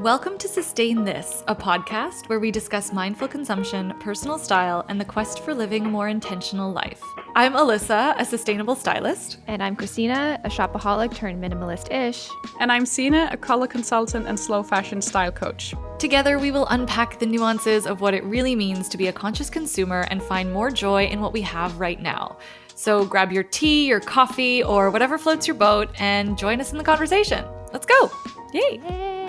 Welcome to Sustain This, a podcast where we discuss mindful consumption, personal style, and the quest for living a more intentional life. I'm ALYSSA, a sustainable stylist. And I'm CHRISTINA, a shopaholic turned minimalist-ish. And I'm SIGNE, a color consultant and slow fashion style coach. Together, we will unpack the nuances of what it really means to be a conscious consumer and find more joy in what we have right now. So grab your tea, your coffee, or whatever floats your boat and join us in the conversation. Let's go! Yay! Yay!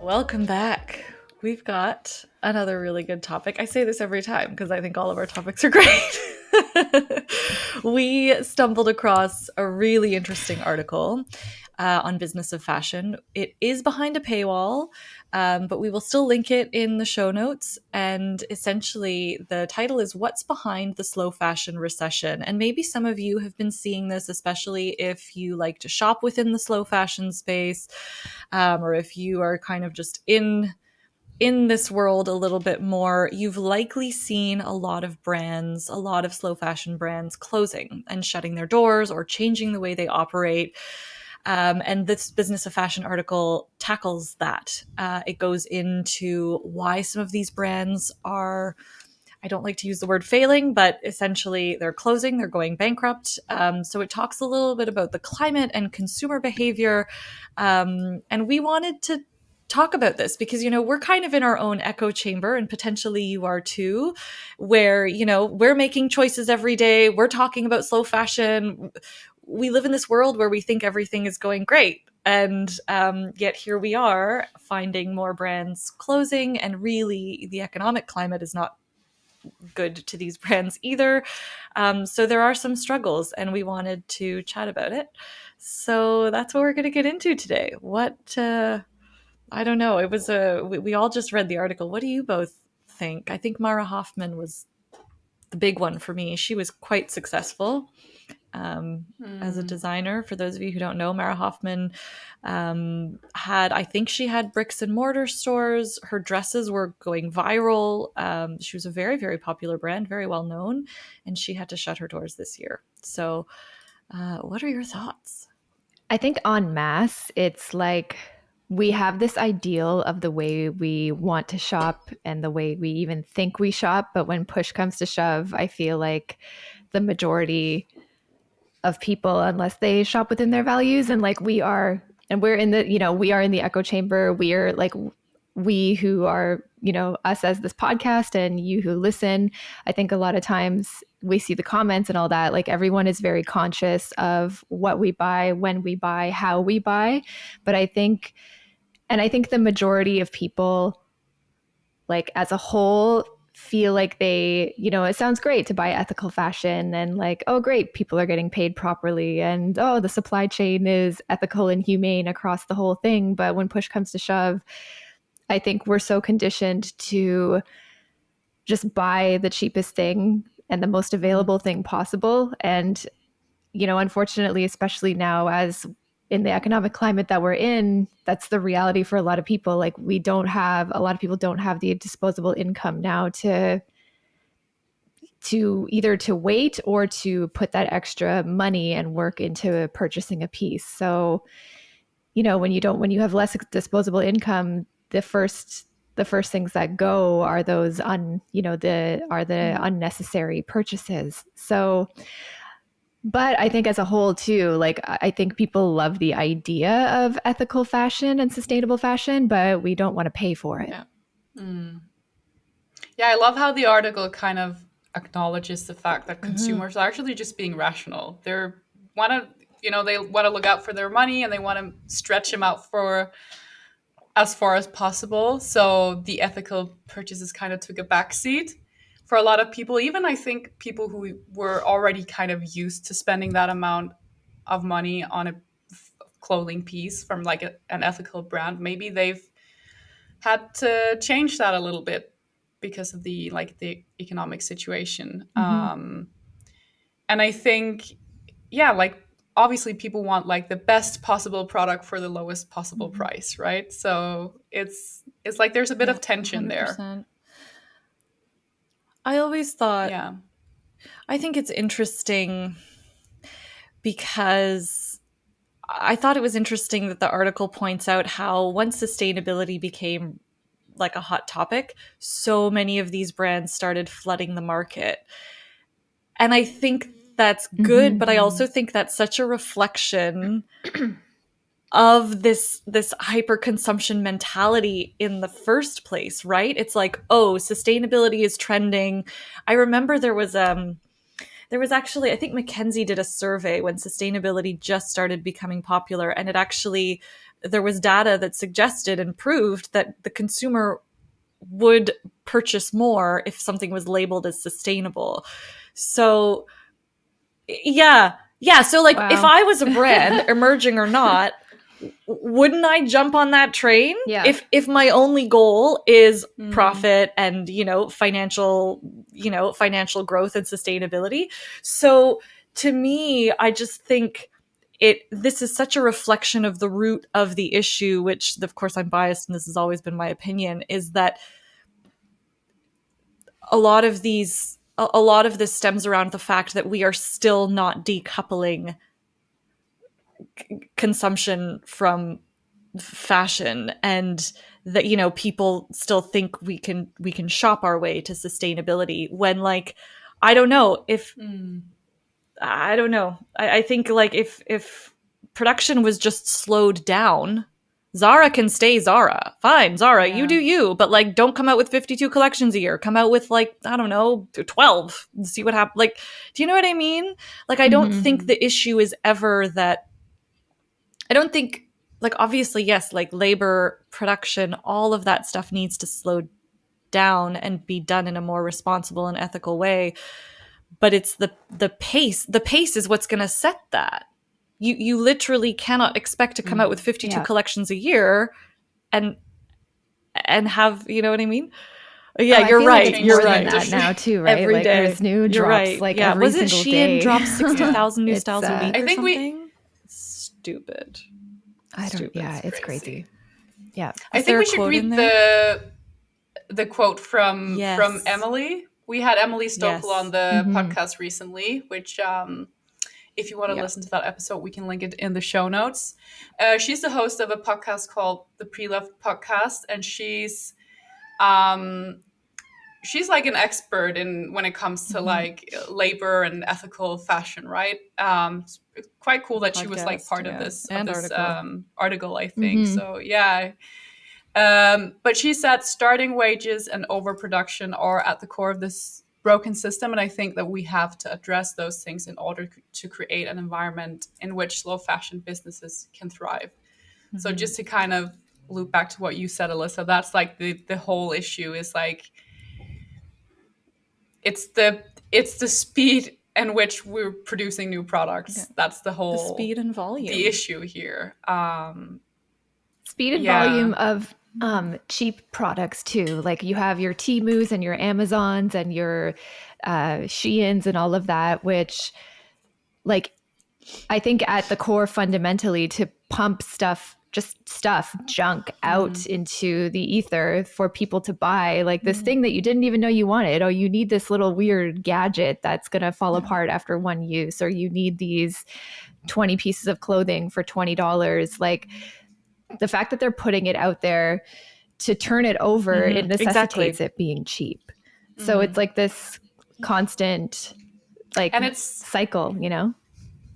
Welcome back. We've got another really good topic. I say this every time because I think all of our topics are great. We stumbled across a really interesting article on Business of Fashion. It is behind a paywall, but we will still link it in the show notes. And essentially, the title is What's Behind the Slow Fashion Recession? And maybe some of you have been seeing this, especially if you like to shop within the slow fashion space, or if you are kind of just in this world a little bit more. You've likely seen a lot of brands, a lot of slow fashion brands closing and shutting their doors or changing the way they operate. And this Business of Fashion article tackles that. It goes into why some of these brands are, I don't like to use the word failing, but essentially they're closing, they're going bankrupt. So it talks a little bit about the climate and consumer behavior. And we wanted to talk about this because, we're kind of in our own echo chamber, and potentially you are too, where, we're making choices every day. We're talking about slow fashion. We live in this world where we think everything is going great. And yet here we are finding more brands closing, and really the economic climate is not good to these brands either. So there are some struggles, and we wanted to chat about it. So that's what we're going to get into today. I don't know. It was we all just read the article. What do you both think? I think Mara Hoffman was the big one for me. She was quite successful as a designer. For those of you who don't know, Mara Hoffman I think she had bricks and mortar stores. Her dresses were going viral. She was a very, very popular brand, very well known, and she had to shut her doors this year. So what are your thoughts? I think en masse, it's like we have this ideal of the way we want to shop and the way we even think we shop. But when push comes to shove, I feel like the majority of people, unless they shop within their values, and like we are, and we're in the, we are in the echo chamber. We are like, we who are, us as this podcast and you who listen, I think a lot of times we see the comments and all that, like everyone is very conscious of what we buy, when we buy, how we buy. But I think the majority of people, like as a whole, feel like they, it sounds great to buy ethical fashion, and like, oh, great, people are getting paid properly, and oh, the supply chain is ethical and humane across the whole thing. But when push comes to shove, I think we're so conditioned to just buy the cheapest thing and the most available thing possible. And, unfortunately, especially now, as in the economic climate that we're in, that's the reality for a lot of people. Like a lot of people don't have the disposable income now to either to wait or to put that extra money and work into purchasing a piece. So, when you have less disposable income, the first things that go are those unnecessary purchases. So, but I think as a whole too, like I think people love the idea of ethical fashion and sustainable fashion, but we don't want to pay for it. Yeah. Yeah, I love how the article kind of acknowledges the fact that consumers are actually just being rational. They want to look out for their money, and they want to stretch them out for as far as possible. So the ethical purchases kind of took a backseat for a lot of people. Even I think people who were already kind of used to spending that amount of money on a clothing piece from like an ethical brand, maybe they've had to change that a little bit because of the economic situation. And I think, like obviously people want like the best possible product for the lowest possible price, right? So it's like there's a bit of tension 100%. There. I always thought, I think it's interesting because I thought it was interesting that the article points out how once sustainability became like a hot topic, so many of these brands started flooding the market. And I think that's good, but I also think that's such a reflection of this hyper consumption mentality in the first place, right? It's like, oh, sustainability is trending. I remember there was actually, I think McKinsey did a survey when sustainability just started becoming popular, and it actually, there was data that suggested and proved that the consumer would purchase more if something was labeled as sustainable. So yeah, so like, if I was a brand, emerging or not, wouldn't I jump on that train? Yeah. If my only goal is profit and, financial growth and sustainability. So to me, I just think this is such a reflection of the root of the issue, which of course I'm biased and this has always been my opinion, is that a lot of this stems around the fact that we are still not decoupling consumption from fashion, and that people still think we can shop our way to sustainability, when, like, I don't know if I don't know. I think, like, if production was just slowed down, Zara can stay Zara. Fine, Zara, you do you, but, like, don't come out with 52 collections a year. Come out with, like, I don't know, 12. See what happens. Like, do you know what I mean? Like, I don't think the issue is ever that. I don't think, like, obviously, yes, like, labor, production, all of that stuff needs to slow down and be done in a more responsible and ethical way. But it's the pace. The pace is what's going to set that. You literally cannot expect to come out with 52 collections a year and have, you know what I mean? Yeah, you're right. Like you're more right. Than that now too, right? Every like day. There's new You're drops right. like yeah. every Was it single Shein day. drops 60,000 new styles a week I or think something? Stupid. It's crazy. Yeah. I think we should read the quote from Emily. We had Emily Stockel on the podcast recently, which if you want to listen to that episode, we can link it in the show notes. She's the host of a podcast called the Pre-Loved Podcast, and she's like an expert in when it comes to like labor and ethical fashion, right? It's quite cool that she was like part of this article, I think. So yeah. But she said starting wages and overproduction are at the core of this broken system, and I think that we have to address those things in order to create an environment in which slow fashion businesses can thrive. So just to kind of loop back to what you said, Alyssa, that's like the whole issue is like it's the speed in which we're producing new products. That's the whole speed and volume, the issue here. Speed and volume of cheap products too. Like you have your Temus and your Amazons and your Sheins and all of that, which, like, I think at the core fundamentally to pump junk out into the ether for people to buy, like this thing that you didn't even know you wanted. Oh, you need this little weird gadget that's going to fall apart after one use, or you need these 20 pieces of clothing for $20. Like, the fact that they're putting it out there to turn it over, it necessitates it being cheap. So it's like this constant, like, and it's cycle, you know?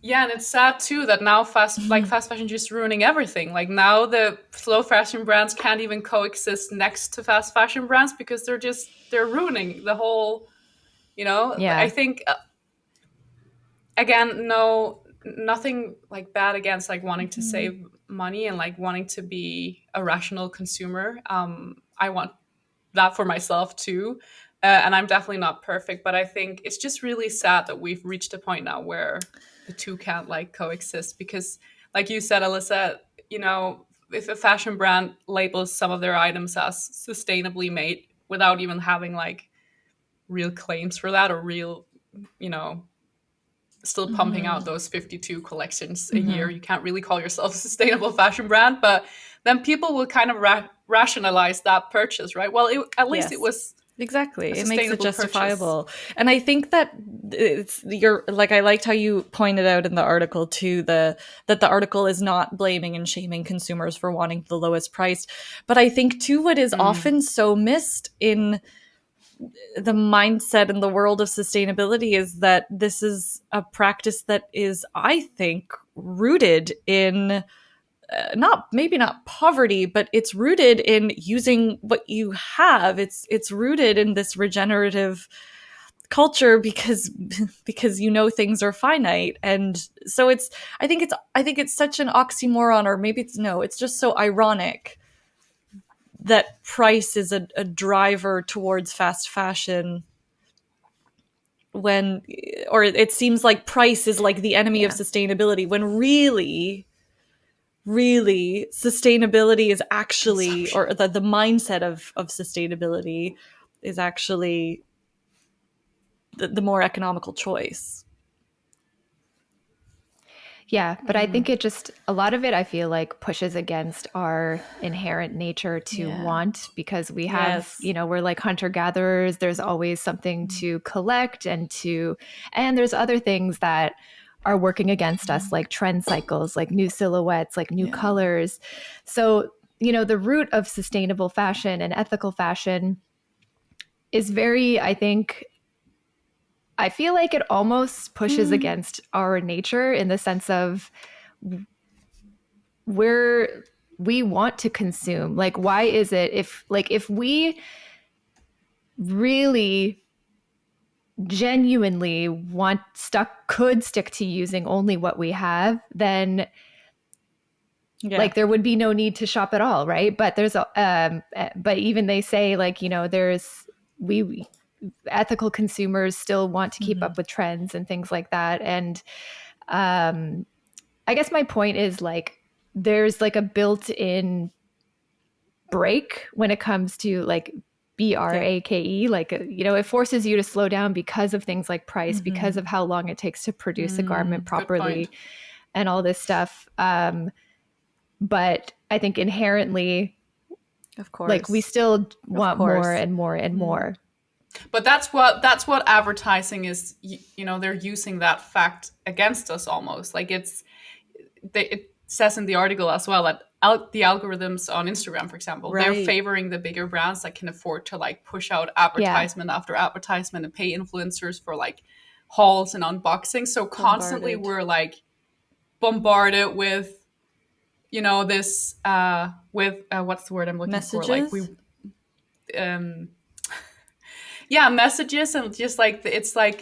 Yeah, and it's sad too that now fast fashion just ruining everything. Like now the slow fashion brands can't even coexist next to fast fashion brands because they're ruining the whole, you know? Yeah. I think, again, nothing like bad against like wanting to save money and like wanting to be a rational consumer. I want that for myself too. And I'm definitely not perfect, but I think it's just really sad that we've reached a point now where the two can't like coexist, because like you said, Alyssa, you know, if a fashion brand labels some of their items as sustainably made without even having like real claims for that, or real, you know, still pumping out those 52 collections a year, you can't really call yourself a sustainable fashion brand. But then people will kind of rationalize that purchase, right? Well, at least it was Exactly. a It makes it sustainable purchase. justifiable. And I think that it's you're like I liked how you pointed out in the article too that the article is not blaming and shaming consumers for wanting the lowest price. But I think too what is Mm. often so missed in the mindset in the world of sustainability is that this is a practice that is, I think, rooted in not maybe not poverty, but it's rooted in using what you have. It's rooted in this regenerative culture because you know things are finite, and so I think it's such an oxymoron, or maybe it's no, it's just so ironic that price is a driver towards fast fashion when or it seems like price is like the enemy of Yeah. sustainability when really sustainability is actually Consumption. or the mindset of sustainability is actually the more economical choice. Yeah, but I think it just, a lot of it, I feel like pushes against our inherent nature to Yeah. want, because we have, Yes. we're like hunter gatherers. There's always something to collect and there's other things that are working against us, like trend cycles, like new silhouettes, like new Yeah. colors. So, the root of sustainable fashion and ethical fashion is very, I feel like it almost pushes against our nature in the sense of we want to consume. Like, why is it if we really genuinely could stick to using only what we have, then Yeah. like there would be no need to shop at all, right? But but even they say, like, there's we ethical consumers still want to keep up with trends and things like that. And um I guess my point is, like, there's like a built-in break when it comes to like BRAKE, like, it forces you to slow down because of things like price, because of how long it takes to produce a garment Good point. properly and all this stuff. But I think inherently, Of like, we course. still Of want more course. and more and more. But that's what advertising is. They're using that fact against us almost. Like it says in the article as well that the algorithms on Instagram, for example, they're Right. favoring the bigger brands that can afford to like push out Yeah. advertisement after advertisement and pay influencers for like hauls and unboxing. So constantly Bombarded. we're like bombarded with this with what's the word I'm looking for, like we Messages. um yeah, messages, and just like it's like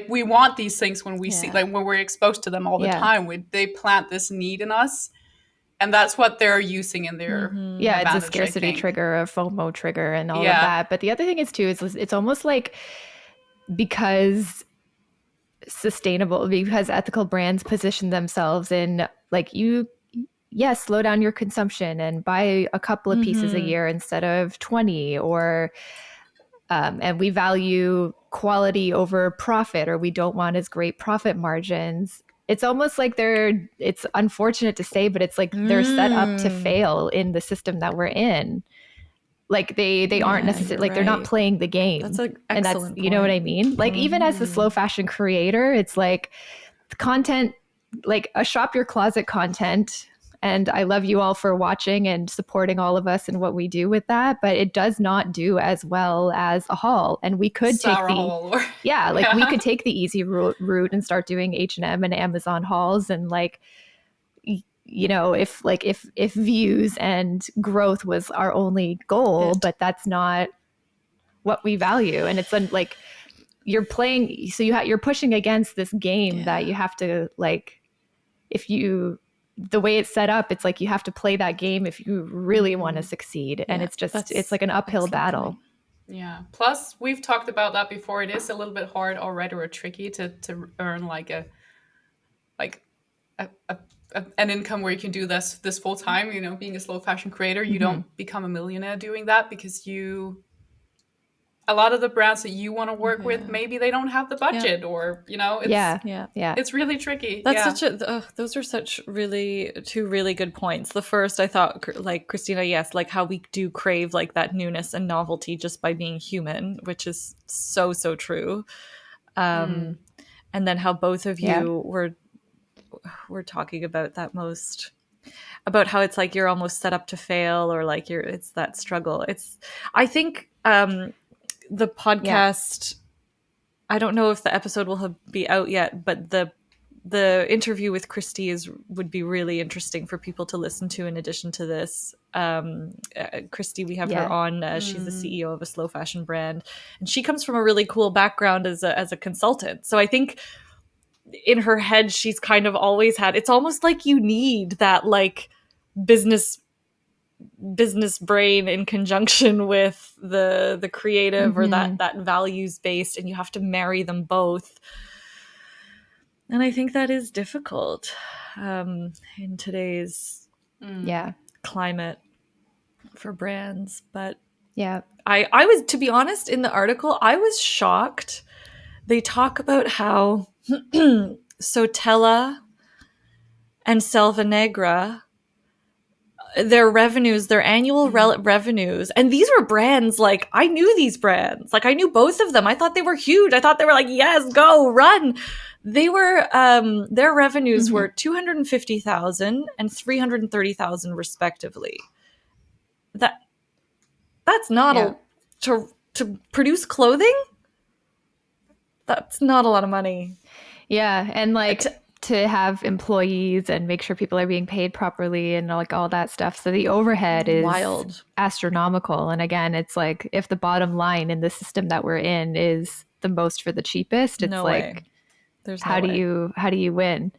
we want these things when we see, Yeah. like when we're exposed to them all the Yeah. time, they plant this need in us, and that's what they're using in their Yeah, it's a advantage, I scarcity think. trigger, a FOMO trigger, and all of Yeah. that. But the other thing is too, is it's almost like, because ethical brands position themselves in, like, yes, slow down your consumption and buy a couple of pieces a year instead of 20, or and we value quality over profit, or we don't want as great profit margins. It's almost like it's unfortunate to say, but it's like they're set up to fail in the system that we're in. Like, they aren't Yeah, necessarily, you're like, they're not right. playing the That's game. an And that's, excellent you know what point. I mean? Like, even as a slow fashion creator, it's like content, like a shop your closet content. And I love you all for watching and supporting all of us and what we do with that, but it does not do as well as a haul. And we could take Sour the, hole, or yeah, like we yeah. could take the easy route and start doing H&M and Amazon hauls, and like, if views and growth was our only goal, but that's not what we value. And it's like, you're playing, so you're pushing against this game that you have to, like, if you the way it's set up, it's like you have to play that game if you really want to succeed. And Yeah, it's that's like an uphill excellent battle. point. Yeah. Plus, we've talked about that before. It is a little bit hard already, or tricky to earn like like an income where you can do this full time. Being a slow fashion creator, you don't become a millionaire doing that, because a lot of the brands that you want to work with, maybe they don't have the budget, or Yeah. it's really tricky. That's such a those are such two really good points. The first, I thought, like Christina, yes, like how we do crave like that newness and novelty just by being human, which is so true. And then how both of you were talking about that most, about how it's like you're almost set up to fail, or like it's that struggle. I think the podcast, I don't know if the episode will be out yet, but the interview with Christy would be really interesting for people to listen to in addition to this. Christy, we have her on. She's the CEO of a slow fashion brand, and she comes from a really cool background as a consultant. So I think in her head, she's kind of always had, it's almost like you need that like business brain in conjunction with the creative, or that values based, and you have to marry them both. And I think that is difficult in today's climate for brands. But I was, to be honest, in the article, I was shocked. They talk about how Sotella and Selva Negra, their revenues, their annual revenues, and these were brands, like, I knew these brands. Like, I knew both of them. I thought they were huge. I thought they were like, yes, go, run. They were, their revenues were $250,000 and $330,000 respectively. That's not to produce clothing. That's not a lot of money. Yeah, and like to have employees and make sure people are being paid properly and like all that stuff. So the overhead is wild, astronomical. And again, it's like if the bottom line in the system that we're in is the most for the cheapest, it's like, how do you win?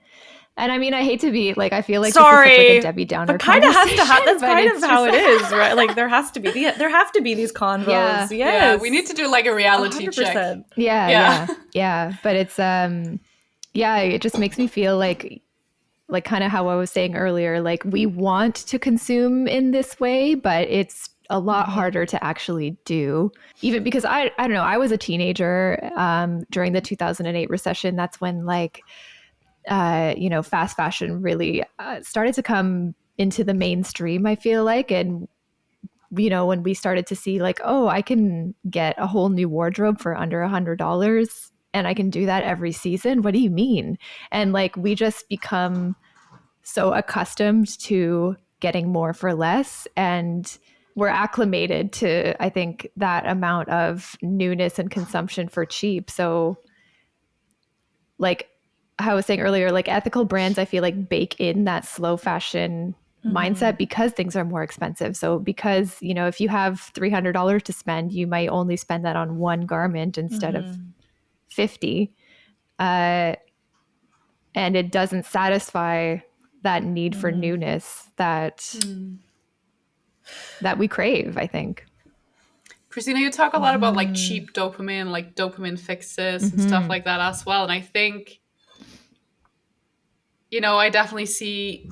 And I mean, I hate to be like, I feel like sorry, this is like a Debbie Downer, but kind of has to have. That's kind of how it is, right? Like there have to be these convos. Yeah. Yes. Yeah, we need to do like a reality 100%. check. Yeah. But it's it just makes me feel like kind of how I was saying earlier, like we want to consume in this way, but it's a lot harder to actually do. Even because I don't know, I was a teenager during the 2008 recession. That's when like fast fashion really started to come into the mainstream, I feel like. And when we started to see like, oh, I can get a whole new wardrobe for under $100 and I can do that every season. What do you mean? And like we just become so accustomed to getting more for less, and we're acclimated to, I think, that amount of newness and consumption for cheap. So like how I was saying earlier, like ethical brands, I feel like bake in that slow fashion mindset because things are more expensive. So because, if you have $300 to spend, you might only spend that on one garment instead of 50. And it doesn't satisfy that need for newness that we crave, I think. Christina, you talk a lot about like cheap dopamine, like dopamine fixes and stuff like that as well. And I think, I definitely see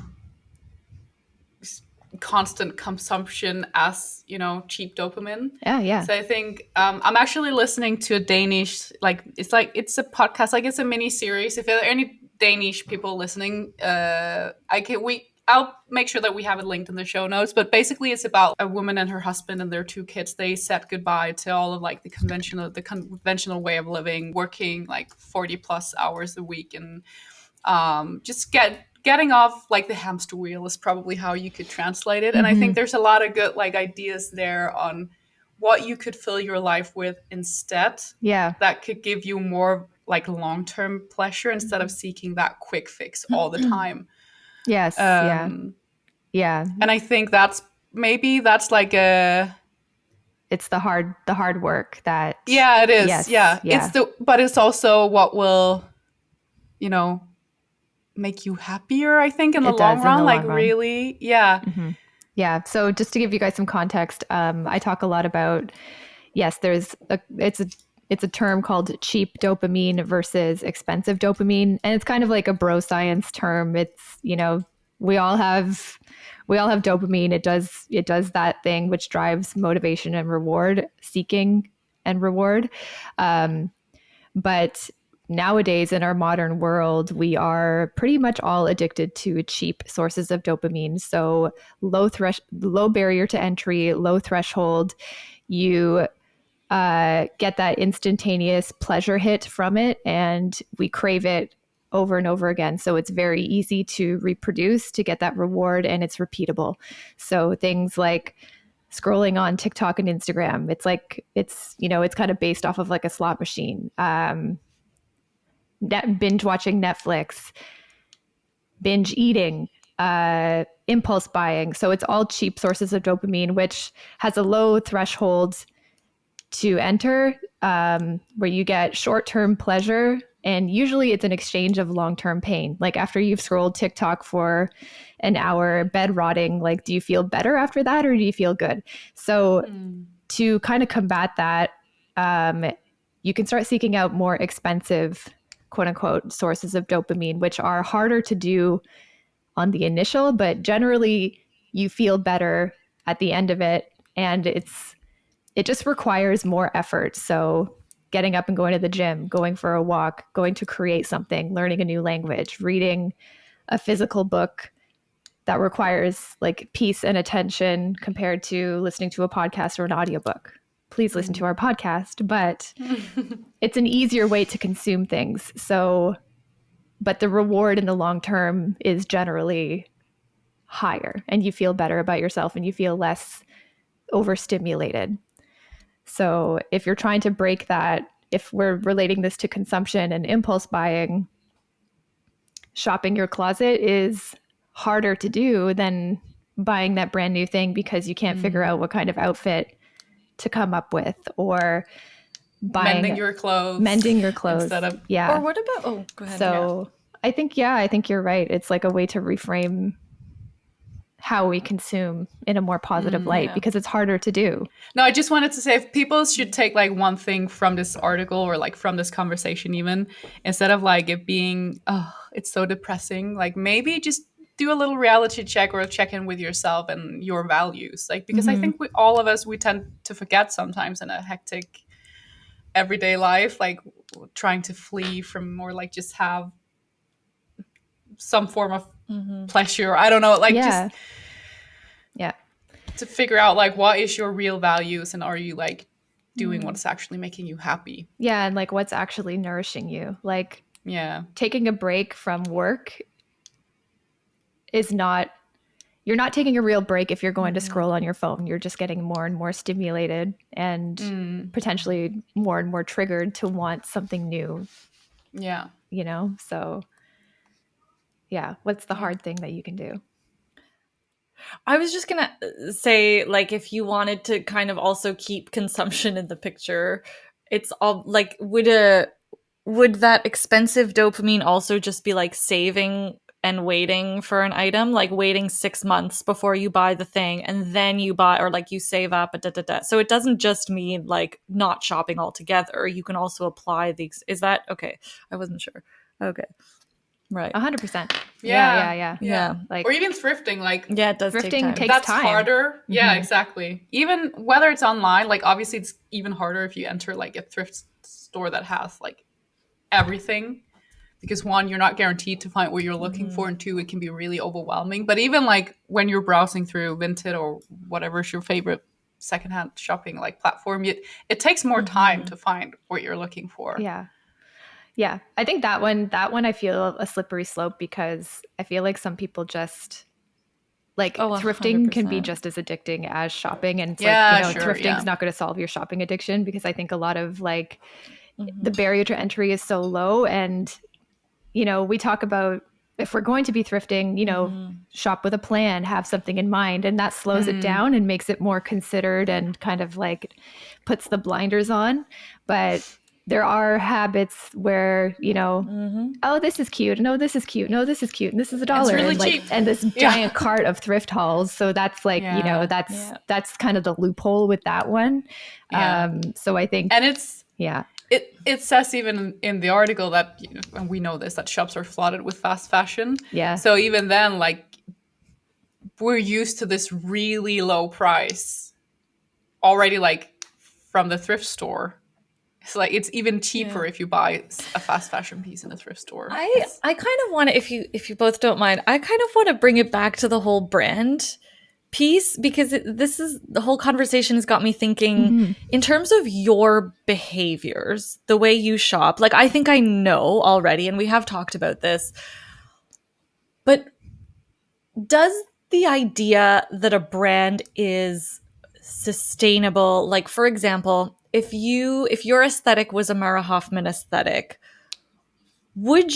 constant consumption as, cheap dopamine. Yeah. So I think I'm actually listening to a Danish, it's a podcast, like it's a mini series. If there are any Danish people listening, I'll make sure that we have it linked in the show notes. But basically, it's about a woman and her husband and their two kids. They said goodbye to all of like the conventional way of living, working like 40 plus hours a week, and just getting off like the hamster wheel is probably how you could translate it. And I think there's a lot of good like ideas there on what you could fill your life with instead. Yeah, that could give you more like long-term pleasure instead of seeking that quick fix all the time. Yes. Yeah. And I think that's like it's the hard work that. Yeah, it is. Yes, yeah. But it's also what will, make you happier, I think, in the long run. Like really. Yeah. Yeah. So just to give you guys some context, I talk a lot about, yes, it's a term called cheap dopamine versus expensive dopamine. And it's kind of like a bro science term. It's, we all have dopamine. It does that thing which drives motivation and reward seeking. and reward. But nowadays in our modern world, we are pretty much all addicted to cheap sources of dopamine. So low barrier to entry, low threshold. You get that instantaneous pleasure hit from it, and we crave it over and over again. So it's very easy to reproduce to get that reward, and it's repeatable. So things like scrolling on TikTok and Instagram, it's like it's kind of based off of like a slot machine. Binge watching Netflix, binge eating, impulse buying. So it's all cheap sources of dopamine, which has a low threshold to enter, where you get short-term pleasure, and usually it's an exchange of long-term pain. Like after you've scrolled TikTok for an hour, bed rotting, like do you feel better after that, or do you feel good? So to kind of combat that, you can start seeking out more expensive, quote unquote, sources of dopamine, which are harder to do on the initial, but generally you feel better at the end of it. And it just requires more effort. So getting up and going to the gym, going for a walk, going to create something, learning a new language, reading a physical book, that requires like peace and attention compared to listening to a podcast or an audiobook. Please listen to our podcast, but it's an easier way to consume things. So, but the reward in the long term is generally higher, and you feel better about yourself and you feel less overstimulated. So if you're trying to break that, if we're relating this to consumption and impulse buying, shopping your closet is harder to do than buying that brand new thing because you can't figure out what kind of outfit to come up with, or mending your clothes instead of Or what about go ahead. So I think you're right. It's like a way to reframe how we consume in a more positive light, because it's harder to do. No, I just wanted to say, if people should take like one thing from this article, or like from this conversation even, instead of like it being, oh, it's so depressing, like maybe just do a little reality check or a check-in with yourself and your values. Like, because I think all of us, we tend to forget sometimes in a hectic everyday life, like trying to flee from, or like just have some form of pleasure. I don't know, like just to figure out like what is your real values, and are you like doing what's actually making you happy? Yeah, and like what's actually nourishing you. Like taking a break from work is not, you're not taking a real break if you're going to scroll on your phone. You're just getting more and more stimulated and potentially more and more triggered to want something new. Yeah. You know, so yeah, what's the hard thing that you can do? I was just going to say, like, if you wanted to kind of also keep consumption in the picture, it's all like, would that expensive dopamine also just be like saving and waiting for an item, like waiting 6 months before you buy the thing, and then you buy, or like you save up, so it doesn't just mean like not shopping altogether. You can also apply these. Is that okay? I wasn't sure. Okay. Right. 100%. Yeah. Like, or even thrifting, like it does thrifting take time. that's time. harder. Yeah, exactly. Even whether it's online, like obviously it's even harder if you enter like a thrift store that has like everything, because one, you're not guaranteed to find what you're looking for, and two, it can be really overwhelming. But even like when you're browsing through Vinted or whatever is your favorite secondhand shopping like platform, it takes more time to find what you're looking for. Yeah, I think that one I feel a slippery slope, because I feel like some people just like thrifting 100%. can be just as addicting as shopping, and it's thrifting's not going to solve your shopping addiction, because I think a lot of like the barrier to entry is so low, and we talk about, if we're going to be thrifting, shop with a plan, have something in mind, and that slows it down and makes it more considered and kind of like puts the blinders on. But there are habits where, oh, this is cute. No, this is cute. No, this is cute. And this is $1. It's really and, cheap. And this giant cart of thrift hauls. So that's like, that's kind of the loophole with that one. So I think, and it's, it says even in the article that, and we know this, that shops are flooded with fast fashion. Yeah. So even then, like, we're used to this really low price already, like from the thrift store. It's like it's even cheaper if you buy a fast fashion piece in a thrift store. I kind of want to, if you both don't mind, I kind of want to bring it back to the whole brand piece, because this is the whole conversation has got me thinking in terms of your behaviors, the way you shop. Like, I think I know already, and we have talked about this, but does the idea that a brand is sustainable, like, for example, if your aesthetic was a Mara Hoffman aesthetic, would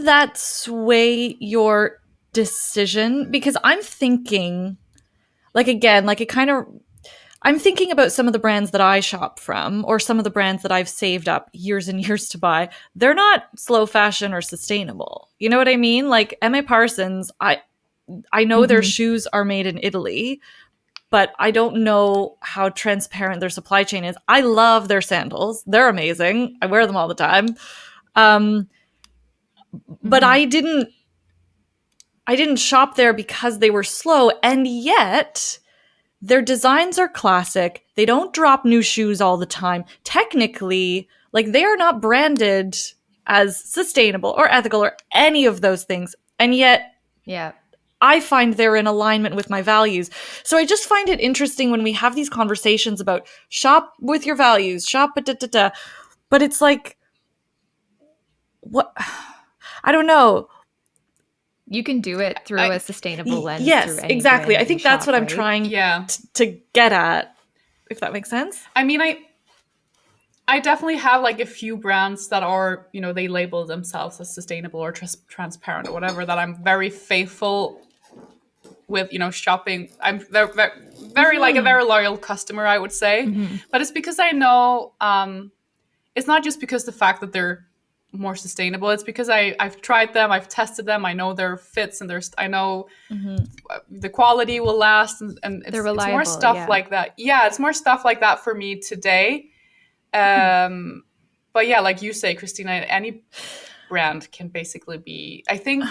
that sway your decision? Because I'm thinking, like, again, like, it kind of, I'm thinking about some of the brands that I shop from, or some of the brands that I've saved up years and years to buy. They're not slow fashion or sustainable. You know what I mean? Like, M.A. Parsons, I know their shoes are made in Italy, but I don't know how transparent their supply chain is. I love their sandals. They're amazing. I wear them all the time. But I didn't shop there because they were slow, and yet their designs are classic. They don't drop new shoes all the time. Technically, like, they are not branded as sustainable or ethical or any of those things. And yet, I find they're in alignment with my values. So I just find it interesting when we have these conversations about shop with your values, shop, but it's like, what? I don't know. You can do it through a sustainable lens. Yes, through any exactly. brand I think that's what I'm trying to get at, if that makes sense. I mean, I definitely have like a few brands that are, you know, they label themselves as sustainable or transparent or whatever, that I'm very faithful with, you know, shopping. I'm very like a very loyal customer, I would say. But it's because I know, it's not just because the fact that they're more sustainable. It's because I've tried them, I've tested them, I know their fits, and I know the quality will last, and it's, they're reliable, it's more stuff like that. Yeah, it's more stuff like that for me today. But yeah, like you say, Christina, any brand can basically be, I think,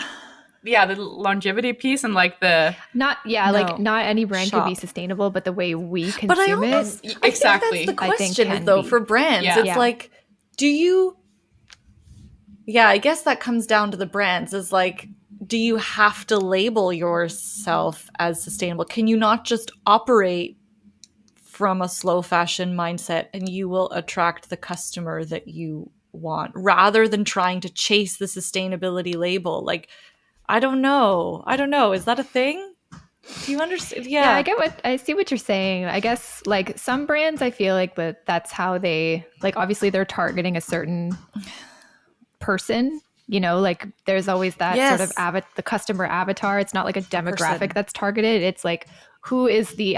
the longevity piece and like the not any brand can be sustainable, but the way we consume but I almost, it, exactly. I think that's the question, though, for brands. It's like, do you? Yeah, I guess that comes down to the brands. Is like, do you have to label yourself as sustainable? Can you not just operate from a slow fashion mindset and you will attract the customer that you want, rather than trying to chase the sustainability label? Like, I don't know. Is that a thing? Do you understand? Yeah. I see what you're saying. I guess, like, some brands, I feel like that's how they, like, obviously they're targeting a certain person, you know, like there's always that sort of the customer avatar. It's not like a demographic that's targeted. It's like, who is the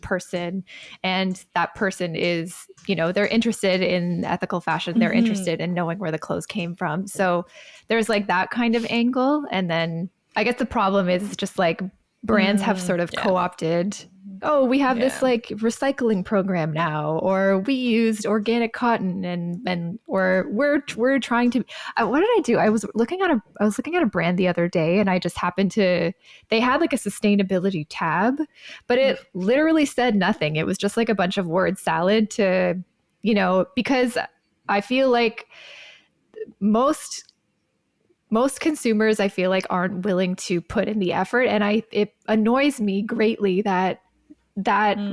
person, and that person is, you know, they're interested in ethical fashion. They're interested in knowing where the clothes came from. So there's like that kind of angle. And then I guess the problem is just like brands have sort of co-opted, oh, we have this like recycling program now, or we used organic cotton, and or we're trying to. What did I do? I was looking at a brand the other day, and I just happened to. They had like a sustainability tab, but it literally said nothing. It was just like a bunch of word salad to, you know, because I feel like most consumers, I feel like, aren't willing to put in the effort, and it annoys me greatly that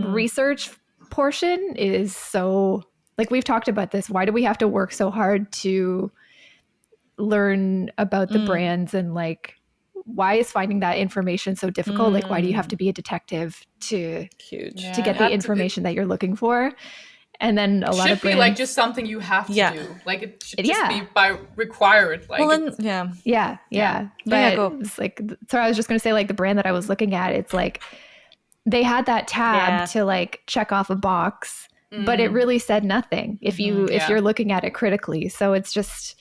research portion is so, like, we've talked about this. Why do we have to work so hard to learn about the brands, and like, why is finding that information so difficult? Like, why do you have to be a detective to get the information that you're looking for? And then a lot of brands, should be like just something you have to do. Like, it should just be by required. Like, But it's like, so I was just going to say, like, the brand that I was looking at, it's like, they had that tab to like check off a box, but it really said nothing if you're looking at it critically. So it's just,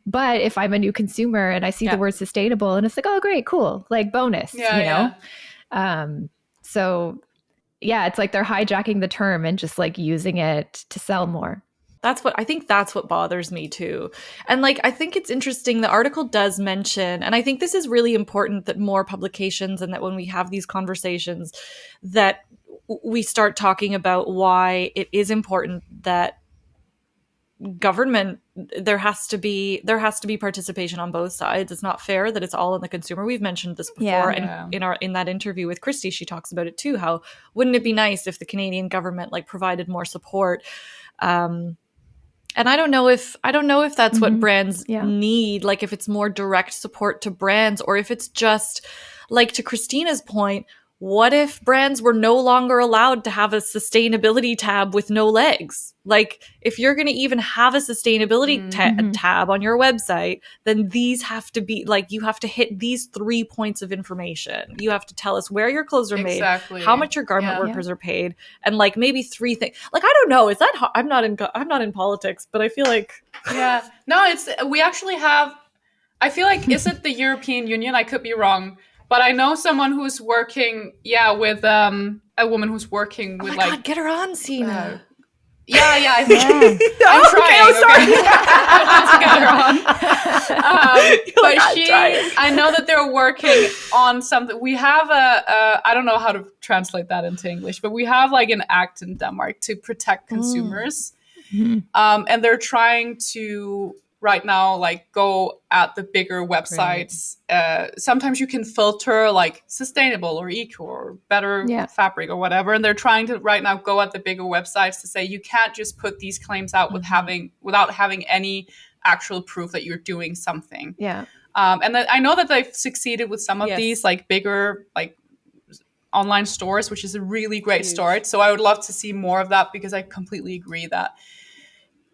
but if I'm a new consumer and I see the word sustainable, and it's like, oh, great, cool, like bonus, you know? So yeah, it's like they're hijacking the term and just like using it to sell more. That's what bothers me too. And like, I think it's interesting. The article does mention, and I think this is really important, that more publications, and that when we have these conversations, that we start talking about why it is important that government, there has to be participation on both sides. It's not fair that it's all on the consumer. We've mentioned this before, and in that interview with Christy, she talks about it too. How wouldn't it be nice if the Canadian government like provided more support? And I don't know if that's what brands need. Like if it's more direct support to brands, or if it's just like, to Christina's point, what if brands were no longer allowed to have a sustainability tab with no legs? Like, if you're going to even have a sustainability tab on your website, then these have to be, like, you have to hit these 3 points of information. You have to tell us where your clothes are made, how much your garment workers are paid, and like maybe 3 things. Like, I don't know. Is that I'm not in politics, but I feel like no, we actually have. I feel like, is it the European Union? I could be wrong. But I know someone who's working, with a woman who's working with God, get her on, Sina. I think I'm trying. But I know that they're working on something. We have I don't know how to translate that into English, but we have like an act in Denmark to protect consumers, and they're trying to right now like go at the bigger websites. Sometimes you can filter like sustainable or eco or better fabric or whatever, and they're trying to right now go at the bigger websites to say you can't just put these claims out without having any actual proof that you're doing something. And I know that they've succeeded with some of these like bigger like online stores, which is a really great start. So I would love to see more of that, because I completely agree that,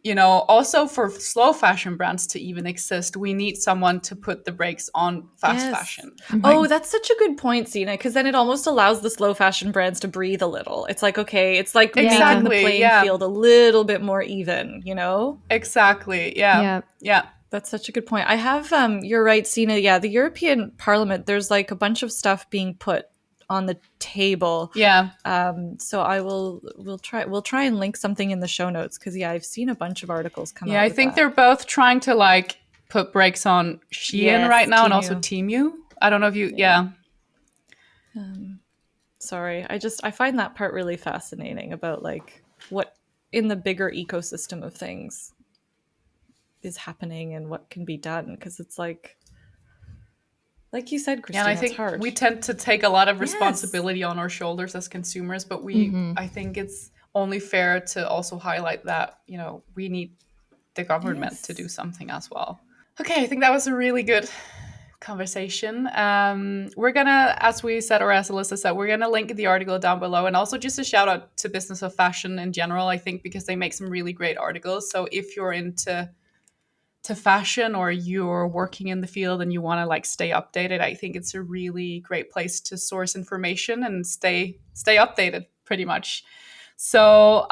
you know, also for slow fashion brands to even exist, we need someone to put the brakes on fast fashion. Oh, that's such a good point, Sina, because then it almost allows the slow fashion brands to breathe a little. It's like, okay, it's like making the playing field a little bit more even, you know? Exactly. Yeah. That's such a good point. I have, you're right, Sina. Yeah, the European Parliament, there's like a bunch of stuff being put on the table. So we'll try and link something in the show notes, because I've seen a bunch of articles come out. I think they're both trying to like put brakes on Shein right now, and also Temu. I don't know if you sorry, I find that part really fascinating about like what in the bigger ecosystem of things is happening and what can be done, because it's like you said, Christina, and I think it's hard. We tend to take a lot of responsibility on our shoulders as consumers, but I think it's only fair to also highlight that, you know, we need the government to do something as well. Okay, I think that was a really good conversation. We're gonna, as we said, or as Alyssa said, we're gonna link the article down below, and also just a shout out to Business of Fashion in general, I think, because they make some really great articles. So if you're into fashion, or you're working in the field and you want to like stay updated, I think it's a really great place to source information and stay updated pretty much. So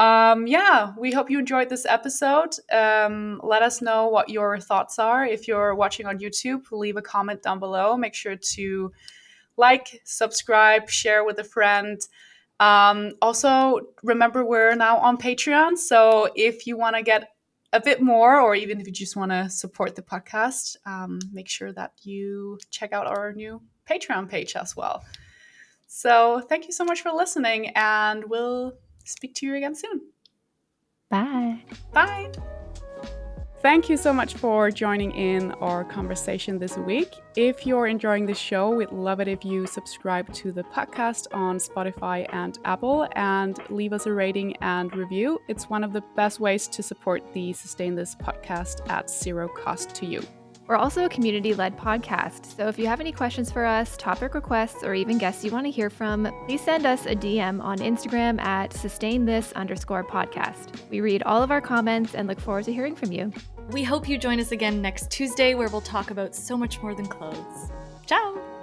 we hope you enjoyed this episode. Let us know what your thoughts are. If you're watching on YouTube, leave a comment down below. Make sure to like, subscribe, share with a friend. Also, remember, we're now on Patreon, so if you want to get a bit more, or even if you just want to support the podcast, make sure that you check out our new Patreon page as well. So thank you so much for listening, and we'll speak to you again soon. Bye. Thank you so much for joining in our conversation this week. If you're enjoying the show, we'd love it if you subscribe to the podcast on Spotify and Apple, and leave us a rating and review. It's one of the best ways to support the Sustain This podcast at zero cost to you. We're also a community-led podcast, so if you have any questions for us, topic requests, or even guests you want to hear from, please send us a DM on Instagram at sustainthis_podcast. We read all of our comments and look forward to hearing from you. We hope you join us again next Tuesday, where we'll talk about so much more than clothes. Ciao!